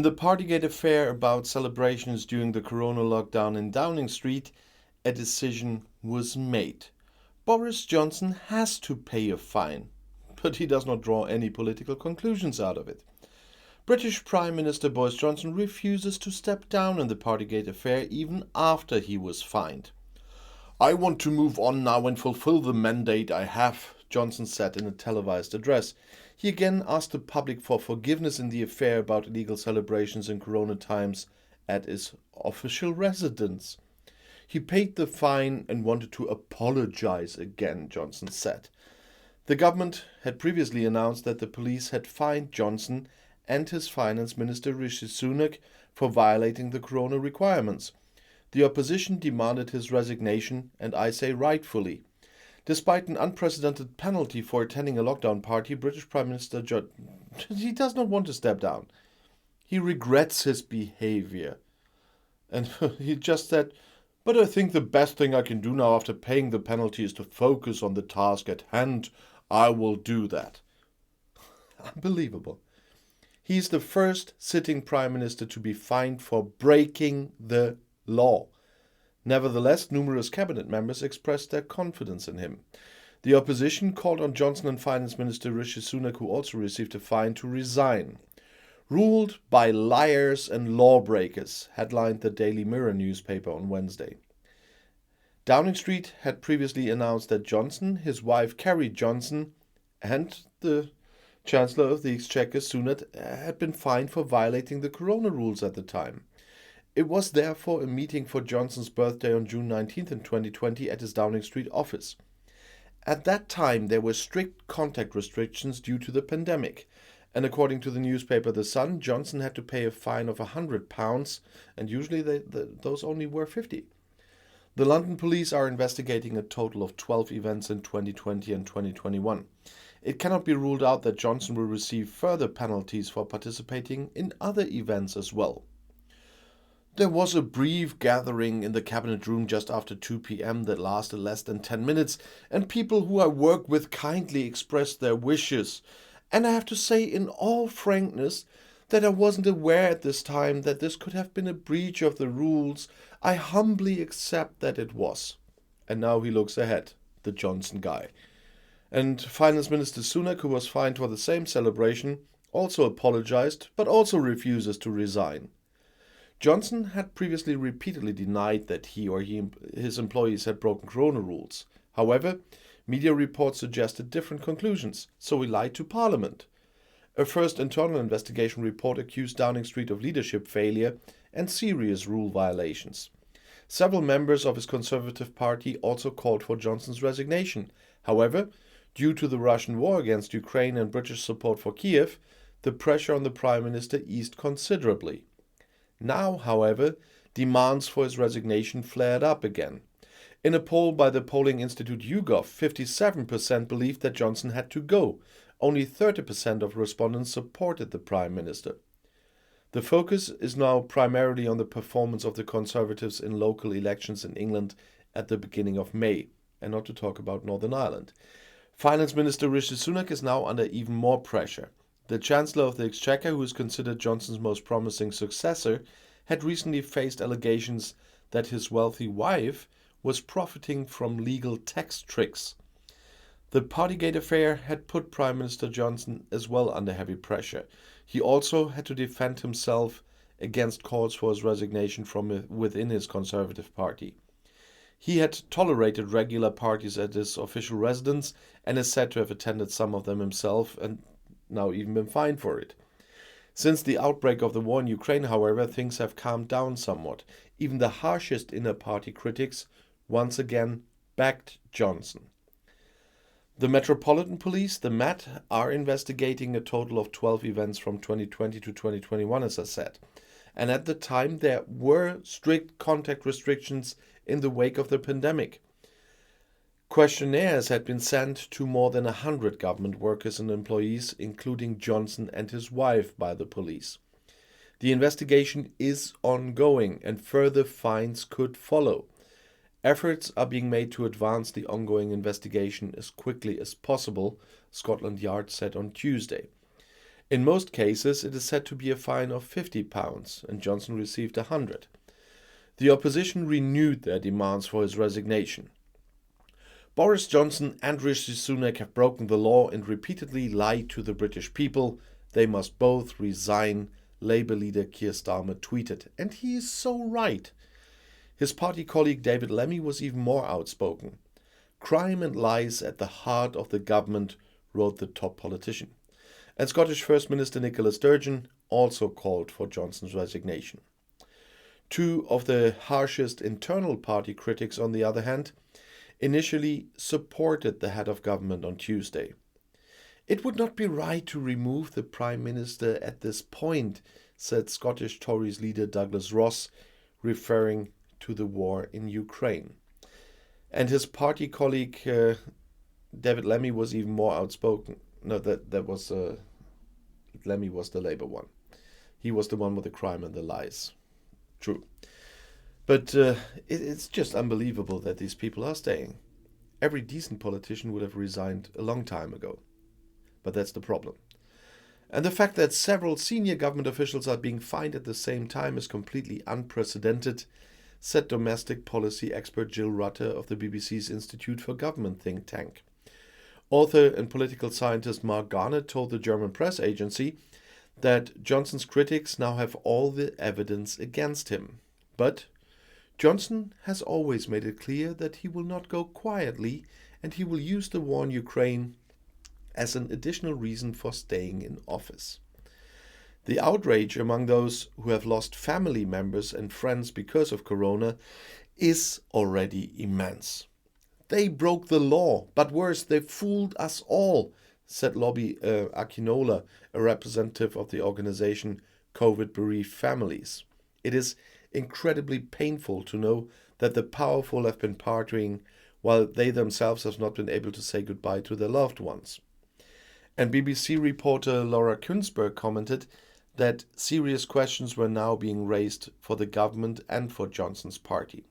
In the Partygate affair about celebrations during the corona lockdown in Downing Street, a decision was made. Boris Johnson has to pay a fine, but he does not draw any political conclusions out of it. British Prime Minister Boris Johnson refuses to step down in the Partygate affair even after he was fined. "I want to move on now and fulfill the mandate I have," Johnson said in a televised address. He again asked the public for forgiveness in the affair about illegal celebrations in corona times at his official residence. He paid the fine and wanted to apologize again, Johnson said. The government had previously announced that the police had fined Johnson and his finance minister Rishi Sunak for violating the corona requirements. The opposition demanded his resignation, and I say rightfully. Despite an unprecedented penalty for attending a lockdown party, British Prime Minister he does not want to step down. He regrets his behavior. And he just said, "But I think the best thing I can do now after paying the penalty is to focus on the task at hand. I will do that." Unbelievable. He's the first sitting Prime Minister to be fined for breaking the law. Nevertheless, numerous cabinet members expressed their confidence in him. The opposition called on Johnson and Finance Minister Rishi Sunak, who also received a fine, to resign. "Ruled by liars and lawbreakers," headlined the Daily Mirror newspaper on Wednesday. Downing Street had previously announced that Johnson, his wife Carrie Johnson, and the Chancellor of the Exchequer Sunak had been fined for violating the corona rules at the time. It was therefore a meeting for Johnson's birthday on June 19th in 2020 at his Downing Street office. At that time, there were strict contact restrictions due to the pandemic, and according to the newspaper The Sun, Johnson had to pay a fine of £100, and usually those only were 50. The London police are investigating a total of 12 events in 2020 and 2021. It cannot be ruled out that Johnson will receive further penalties for participating in other events as well. There was a brief gathering in the cabinet room just after 2 p.m. that lasted less than 10 minutes, and people who I work with kindly expressed their wishes. And I have to say, in all frankness, that I wasn't aware at this time that this could have been a breach of the rules. I humbly accept that it was. And now he looks ahead, the Johnson guy. And Finance Minister Sunak, who was fined for the same celebration, also apologized, but also refuses to resign. Johnson had previously repeatedly denied that he or his employees had broken corona rules. However, media reports suggested different conclusions, so he lied to Parliament. A first internal investigation report accused Downing Street of leadership failure and serious rule violations. Several members of his Conservative Party also called for Johnson's resignation. However, due to the Russian war against Ukraine and British support for Kiev, the pressure on the Prime Minister eased considerably. Now, however, demands for his resignation flared up again. In a poll by the polling institute YouGov, 57% believed that Johnson had to go. Only 30% of respondents supported the Prime Minister. The focus is now primarily on the performance of the Conservatives in local elections in England at the beginning of May, and not to talk about Northern Ireland. Finance Minister Rishi Sunak is now under even more pressure. The Chancellor of the Exchequer, who is considered Johnson's most promising successor, had recently faced allegations that his wealthy wife was profiting from legal tax tricks. The Partygate affair had put Prime Minister Johnson as well under heavy pressure. He also had to defend himself against calls for his resignation from within his Conservative Party. He had tolerated regular parties at his official residence and is said to have attended some of them himself and now even been fined for it. Since the outbreak of the war in Ukraine, however, things have calmed down somewhat. Even the harshest inner party critics once again backed Johnson. The Metropolitan Police, the Met, are investigating a total of 12 events from 2020 to 2021, as I said. And at the time, there were strict contact restrictions in the wake of the pandemic. Questionnaires had been sent to more than 100 government workers and employees, including Johnson and his wife, by the police. The investigation is ongoing and further fines could follow. Efforts are being made to advance the ongoing investigation as quickly as possible, Scotland Yard said on Tuesday. In most cases, it is said to be a fine of £50, and Johnson received 100. The opposition renewed their demands for his resignation. Boris Johnson and Rishi Sunak have broken the law and repeatedly lied to the British people. They must both resign, Labour leader Keir Starmer tweeted. And he is so right. His party colleague David Lammy was even more outspoken. Crime and lies at the heart of the government, wrote the top politician. And Scottish First Minister Nicola Sturgeon also called for Johnson's resignation. Two of the harshest internal party critics, on the other hand, initially supported the head of government on Tuesday. It would not be right to remove the Prime Minister at this point, said Scottish Tories leader Douglas Ross, referring to the war in Ukraine. And his party colleague David Lammy was even more outspoken. No, that was Lammy was the Labour one. He was the one with the crime and the lies. True. But it's just unbelievable that these people are staying. Every decent politician would have resigned a long time ago. But that's the problem. And the fact that several senior government officials are being fined at the same time is completely unprecedented, said domestic policy expert Jill Rutter of the BBC's Institute for Government think tank. Author and political scientist Marc told the German press agency that Johnson's critics now have all the evidence against him. But Johnson has always made it clear that he will not go quietly, and he will use the war in Ukraine as an additional reason for staying in office. The outrage among those who have lost family members and friends because of corona is already immense. They broke the law, but worse, they fooled us all, said Lobby Akinola, a representative of the organization COVID Bereaved Families. It is incredibly painful to know that the powerful have been partying while they themselves have not been able to say goodbye to their loved ones. And BBC reporter Laura Kunzberg commented that serious questions were now being raised for the government and for Johnson's party.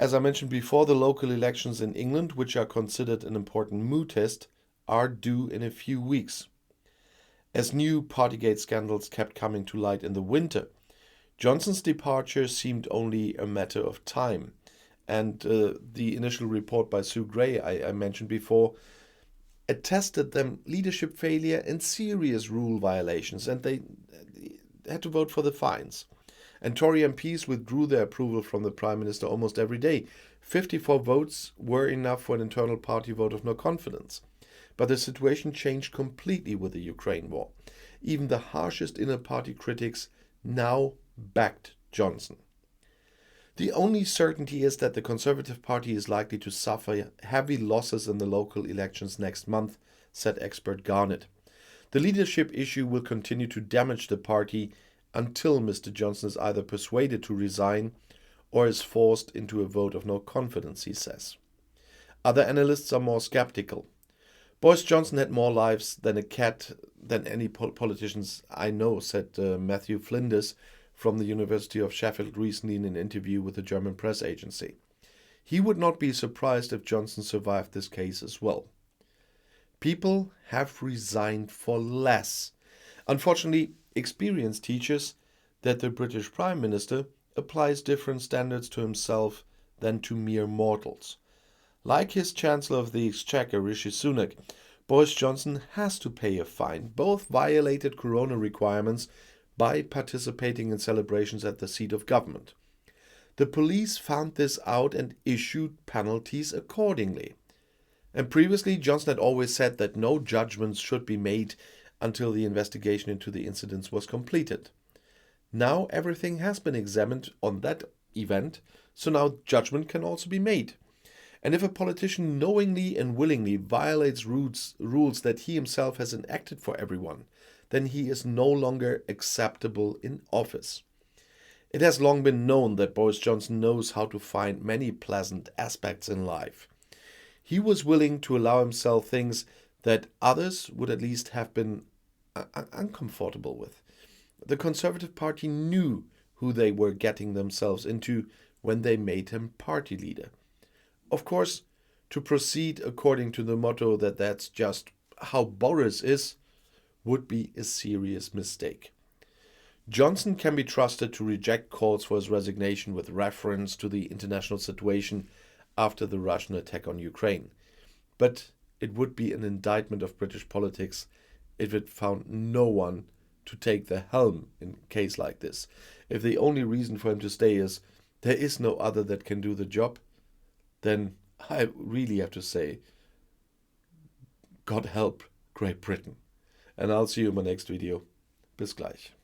As I mentioned before, the local elections in England, which are considered an important mood test, are due in a few weeks. As new Partygate scandals kept coming to light in the winter, Johnson's departure seemed only a matter of time. And the initial report by Sue Gray I mentioned before attested them leadership failure and serious rule violations, and they had to vote for the fines. And Tory MPs withdrew their approval from the Prime Minister almost every day. 54 votes were enough for an internal party vote of no confidence. But the situation changed completely with the Ukraine war. Even the harshest inner party critics now backed Johnson. The only certainty is that the Conservative Party is likely to suffer heavy losses in the local elections next month, said expert Garnett. The leadership issue will continue to damage the party until Mr. Johnson is either persuaded to resign or is forced into a vote of no confidence, he says. Other analysts are more skeptical. Boris Johnson had more lives than a cat than any politicians I know, said Matthew Flinders from the University of Sheffield recently in an interview with the German press agency. He would not be surprised if Johnson survived this case as well. People have resigned for less. Unfortunately, experience teaches that the British Prime Minister applies different standards to himself than to mere mortals. Like his Chancellor of the Exchequer, Rishi Sunak, Boris Johnson has to pay a fine. Both violated corona requirements by participating in celebrations at the seat of government. The police found this out and issued penalties accordingly. And previously, Johnson had always said that no judgments should be made until the investigation into the incidents was completed. Now everything has been examined on that event, so now judgment can also be made. And if a politician knowingly and willingly violates rules that he himself has enacted for everyone, then he is no longer acceptable in office. It has long been known that Boris Johnson knows how to find many pleasant aspects in life. He was willing to allow himself things that others would at least have been uncomfortable with. The Conservative Party knew who they were getting themselves into when they made him party leader. Of course, to proceed according to the motto that that's just how Boris is, would be a serious mistake. Johnson can be trusted to reject calls for his resignation with reference to the international situation after the Russian attack on Ukraine. But it would be an indictment of British politics if it found no one to take the helm in a case like this. If the only reason for him to stay is there is no other that can do the job, then I really have to say, God help Great Britain. And I'll see you in my next video. Bis gleich.